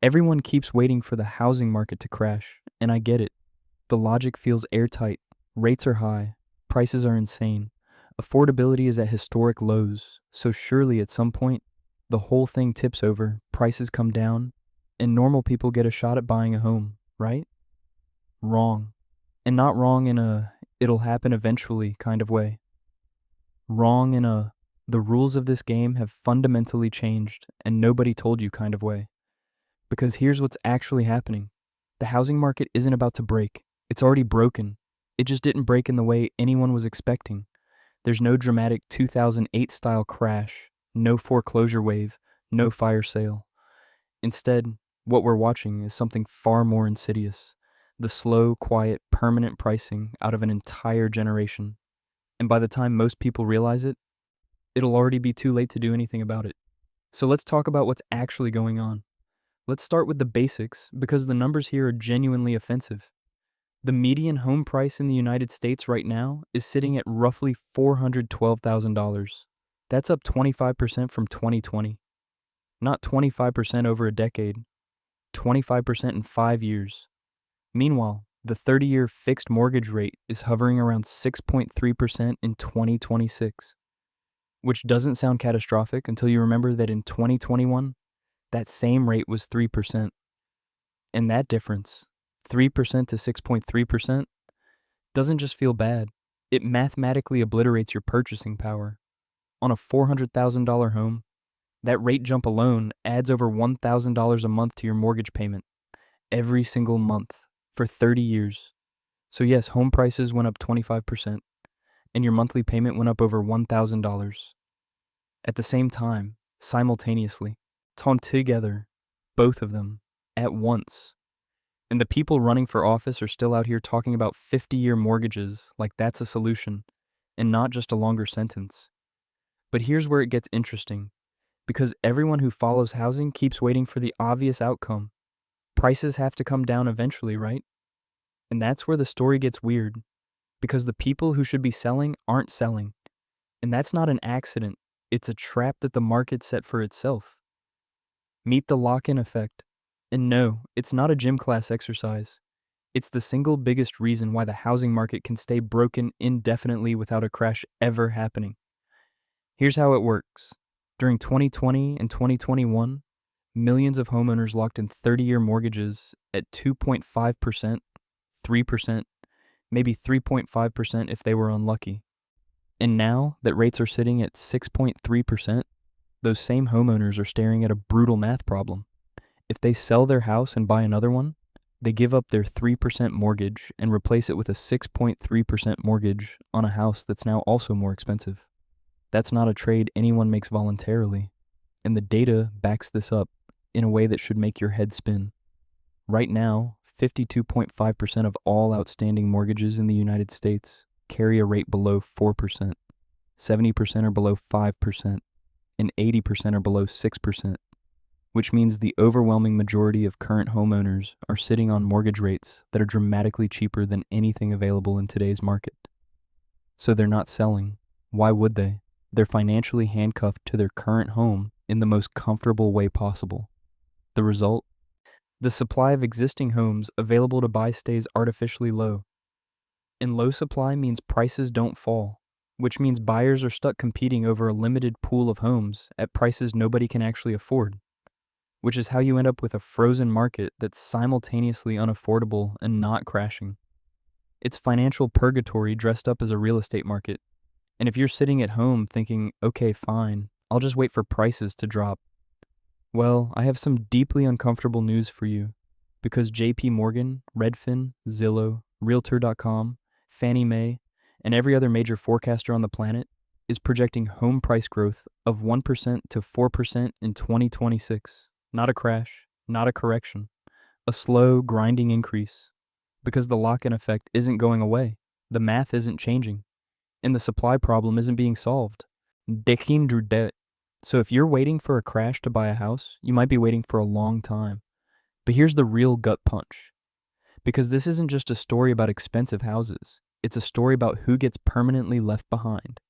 Everyone keeps waiting for the housing market to crash, and I get it. The logic feels airtight. Rates are high, prices are insane, affordability is at historic lows, so surely at some point, the whole thing tips over, prices come down, and normal people get a shot at buying a home, right? Wrong. And not wrong in a it'll happen eventually kind of way. Wrong in a the rules of this game have fundamentally changed and nobody told you kind of way. Because here's what's actually happening. The housing market isn't about to break. It's already broken. It just didn't break in the way anyone was expecting. There's no dramatic 2008 style crash, no foreclosure wave, no fire sale. Instead, what we're watching is something far more insidious. The slow, quiet, permanent pricing out of an entire generation. And by the time most people realize it, it'll already be too late to do anything about it. So let's talk about what's actually going on. Let's start with the basics because the numbers here are genuinely offensive. The median home price in the United States right now is sitting at roughly $412,000. That's up 25% from 2020. Not 25% over a decade, 25% in 5 years. Meanwhile, the 30-year fixed mortgage rate is hovering around 6.3% in 2026, which doesn't sound catastrophic until you remember that in 2021, that same rate was 3%. And that difference, 3% to 6.3%, doesn't just feel bad. It mathematically obliterates your purchasing power. On a $400,000 home, that rate jump alone adds over $1,000 a month to your mortgage payment every single month for 30 years. So yes, home prices went up 25%, and your monthly payment went up over $1,000. At the same time, simultaneously, together, both of them, at once. And the people running for office are still out here talking about 50-year mortgages like that's a solution, and not just a longer sentence. But here's where it gets interesting, because everyone who follows housing keeps waiting for the obvious outcome. Prices have to come down eventually, right? And that's where the story gets weird, because the people who should be selling aren't selling. And that's not an accident, it's a trap that the market set for itself. Meet the lock-in effect. And no, it's not a gym class exercise. It's the single biggest reason why the housing market can stay broken indefinitely without a crash ever happening. Here's how it works. During 2020 and 2021, millions of homeowners locked in 30-year mortgages at 2.5%, 3%, maybe 3.5% if they were unlucky. And now that rates are sitting at 6.3%, those same homeowners are staring at a brutal math problem. If they sell their house and buy another one, they give up their 3% mortgage and replace it with a 6.3% mortgage on a house that's now also more expensive. That's not a trade anyone makes voluntarily, and the data backs this up in a way that should make your head spin. Right now, 52.5% of all outstanding mortgages in the United States carry a rate below 4%, 70% are below 5%, and 80% are below 6%. Which means the overwhelming majority of current homeowners are sitting on mortgage rates that are dramatically cheaper than anything available in today's market. So they're not selling. Why would they? They're financially handcuffed to their current home in the most comfortable way possible. The result? The supply of existing homes available to buy stays artificially low. And low supply means prices don't fall, which means buyers are stuck competing over a limited pool of homes at prices nobody can actually afford. Which is how you end up with a frozen market that's simultaneously unaffordable and not crashing. It's financial purgatory dressed up as a real estate market. And if you're sitting at home thinking, okay, fine, I'll just wait for prices to drop. Well, I have some deeply uncomfortable news for you, because JP Morgan, Redfin, Zillow, Realtor.com, Fannie Mae, and every other major forecaster on the planet is projecting home price growth of 1% to 4% in 2026. Not a crash, not a correction, a slow, grinding increase. Because the lock-in effect isn't going away, the math isn't changing, and the supply problem isn't being solved. Debt. So if you're waiting for a crash to buy a house, you might be waiting for a long time. But here's the real gut punch. Because this isn't just a story about expensive houses, it's a story about who gets permanently left behind.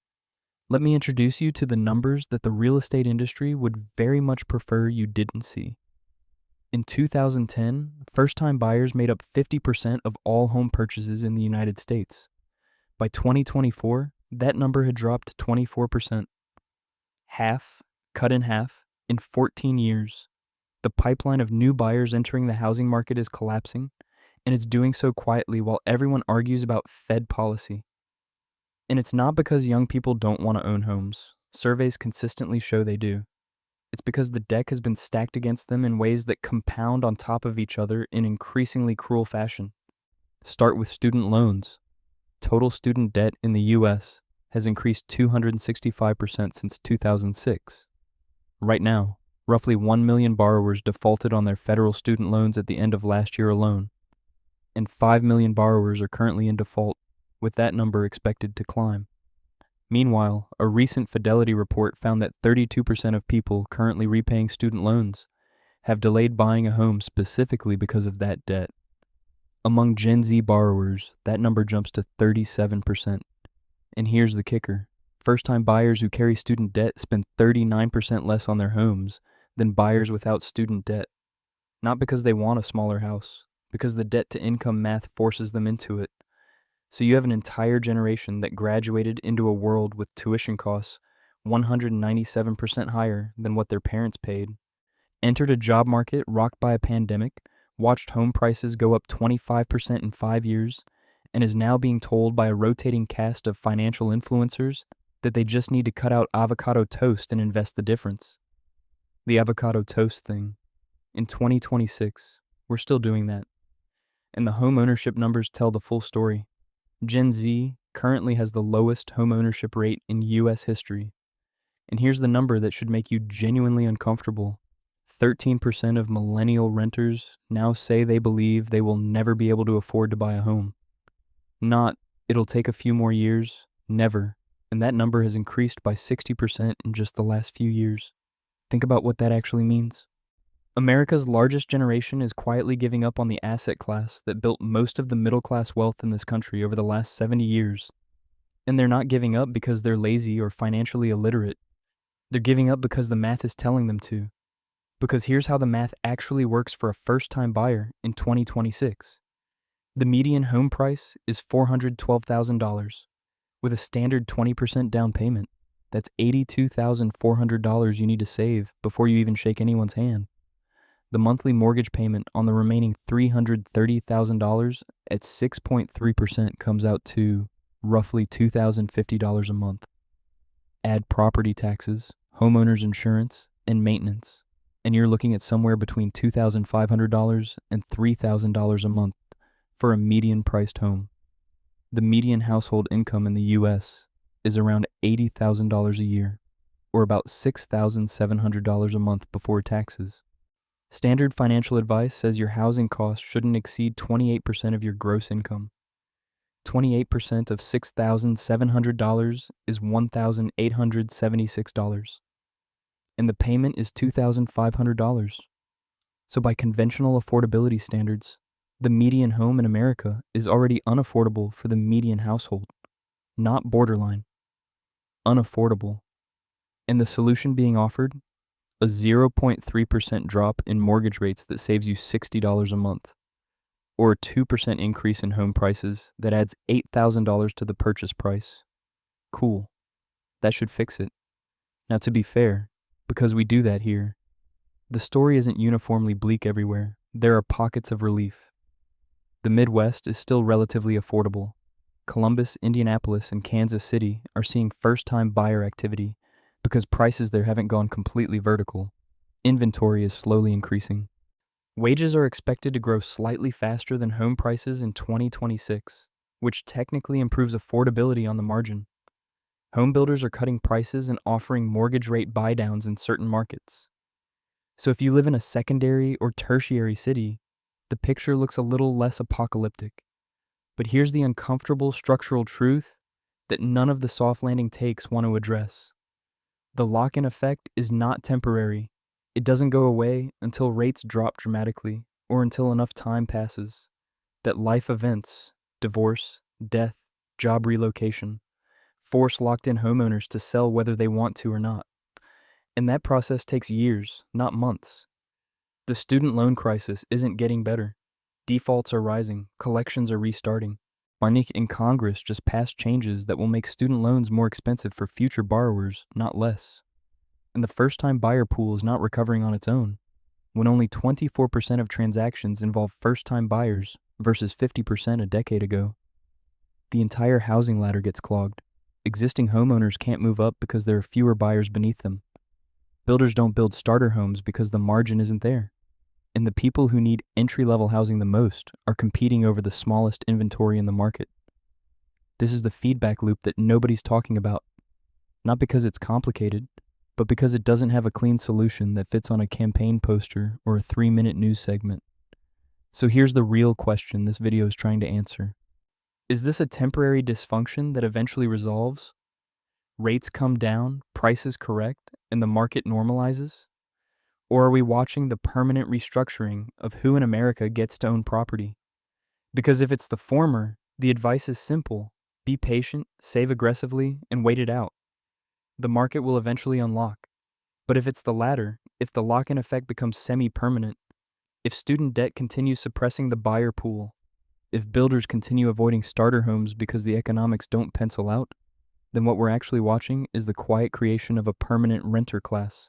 Let me introduce you to the numbers that the real estate industry would very much prefer you didn't see. In 2010, first-time buyers made up 50% of all home purchases in the United States. By 2024, that number had dropped to 24%. Half, cut in half, in 14 years. The pipeline of new buyers entering the housing market is collapsing, and it's doing so quietly while everyone argues about Fed policy. And it's not because young people don't want to own homes. Surveys consistently show they do. It's because the deck has been stacked against them in ways that compound on top of each other in increasingly cruel fashion. Start with student loans. Total student debt in the U.S. has increased 265% since 2006. Right now, roughly 1 million borrowers defaulted on their federal student loans at the end of last year alone, and 5 million borrowers are currently in default, with that number expected to climb. Meanwhile, a recent Fidelity report found that 32% of people currently repaying student loans have delayed buying a home specifically because of that debt. Among Gen Z borrowers, that number jumps to 37%. And here's the kicker. First-time buyers who carry student debt spend 39% less on their homes than buyers without student debt. Not because they want a smaller house, because the debt-to-income math forces them into it. So you have an entire generation that graduated into a world with tuition costs 197% higher than what their parents paid, entered a job market rocked by a pandemic, watched home prices go up 25% in 5 years, and is now being told by a rotating cast of financial influencers that they just need to cut out avocado toast and invest the difference. The avocado toast thing. In 2026, we're still doing that. And the home ownership numbers tell the full story. Gen Z currently has the lowest home ownership rate in U.S. history. And here's the number that should make you genuinely uncomfortable. 13% of millennial renters now say they believe they will never be able to afford to buy a home. Not, it'll take a few more years, never. And that number has increased by 60% in just the last few years. Think about what that actually means. America's largest generation is quietly giving up on the asset class that built most of the middle-class wealth in this country over the last 70 years. And they're not giving up because they're lazy or financially illiterate. They're giving up because the math is telling them to. Because here's how the math actually works for a first-time buyer in 2026. The median home price is $412,000, with a standard 20% down payment. That's $82,400 you need to save before you even shake anyone's hand. The monthly mortgage payment on the remaining $330,000 at 6.3% comes out to roughly $2,050 a month. Add property taxes, homeowners insurance, and maintenance, and you're looking at somewhere between $2,500 and $3,000 a month for a median-priced home. The median household income in the U.S. is around $80,000 a year, or about $6,700 a month before taxes. Standard financial advice says your housing costs shouldn't exceed 28% of your gross income. 28% of $6,700 is $1,876, and the payment is $2,500. So by conventional affordability standards, the median home in America is already unaffordable for the median household, not borderline, unaffordable. And the solution being offered? A 0.3% drop in mortgage rates that saves you $60 a month, or a 2% increase in home prices that adds $8,000 to the purchase price. Cool. That should fix it. Now, to be fair, because we do that here, the story isn't uniformly bleak everywhere. There are pockets of relief. The Midwest is still relatively affordable. Columbus, Indianapolis, and Kansas City are seeing first-time buyer activity because prices there haven't gone completely vertical. Inventory is slowly increasing. Wages are expected to grow slightly faster than home prices in 2026, which technically improves affordability on the margin. Home builders are cutting prices and offering mortgage rate buydowns in certain markets. So if you live in a secondary or tertiary city, the picture looks a little less apocalyptic. But here's the uncomfortable structural truth that none of the soft landing takes want to address. The lock-in effect is not temporary. It doesn't go away until rates drop dramatically or until enough time passes that life events, divorce, death, job relocation, force locked-in homeowners to sell whether they want to or not. And that process takes years, not months. The student loan crisis isn't getting better. Defaults are rising, collections are restarting. Marnik in Congress just passed changes that will make student loans more expensive for future borrowers, not less. And the first-time buyer pool is not recovering on its own, when only 24% of transactions involve first-time buyers versus 50% a decade ago. The entire housing ladder gets clogged. Existing homeowners can't move up because there are fewer buyers beneath them. Builders don't build starter homes because the margin isn't there. And the people who need entry-level housing the most are competing over the smallest inventory in the market. This is the feedback loop that nobody's talking about, not because it's complicated, but because it doesn't have a clean solution that fits on a campaign poster or a 3-minute news segment. So here's the real question this video is trying to answer. Is this a temporary dysfunction that eventually resolves? Rates come down, prices correct, and the market normalizes? Or are we watching the permanent restructuring of who in America gets to own property? Because if it's the former, the advice is simple: be patient, save aggressively, and wait it out. The market will eventually unlock. But if it's the latter, if the lock-in effect becomes semi-permanent, if student debt continues suppressing the buyer pool, if builders continue avoiding starter homes because the economics don't pencil out, then what we're actually watching is the quiet creation of a permanent renter class.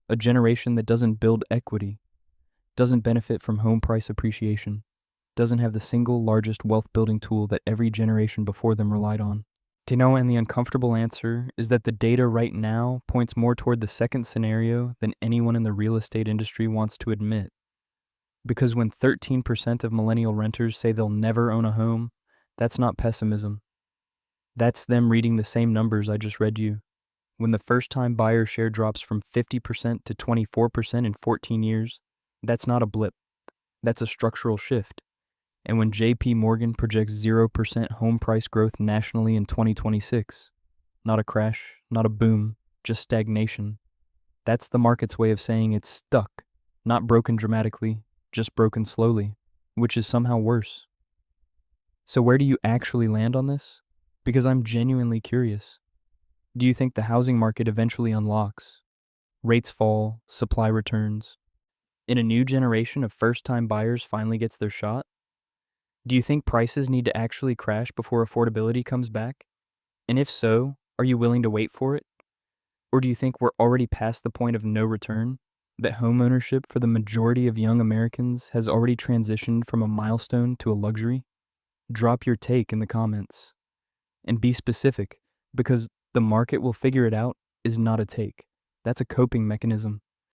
A generation that doesn't build equity, doesn't benefit from home price appreciation, doesn't have the single largest wealth-building tool that every generation before them relied on. And the uncomfortable answer is that the data right now points more toward the second scenario than anyone in the real estate industry wants to admit. Because when 13% of millennial renters say they'll never own a home, that's not pessimism. That's them reading the same numbers I just read you. When the first-time buyer share drops from 50% to 24% in 14 years, that's not a blip. That's a structural shift. And when JP Morgan projects 0% home price growth nationally in 2026, not a crash, not a boom, just stagnation. That's the market's way of saying it's stuck, not broken dramatically, just broken slowly, which is somehow worse. So where do you actually land on this? Because I'm genuinely curious. Do you think the housing market eventually unlocks? Rates fall, supply returns, and a new generation of first-time buyers finally gets their shot? Do you think prices need to actually crash before affordability comes back? And if so, are you willing to wait for it? Or do you think we're already past the point of no return? That homeownership for the majority of young Americans has already transitioned from a milestone to a luxury? Drop your take in the comments. And be specific, because the market will figure it out is not a take. That's a coping mechanism.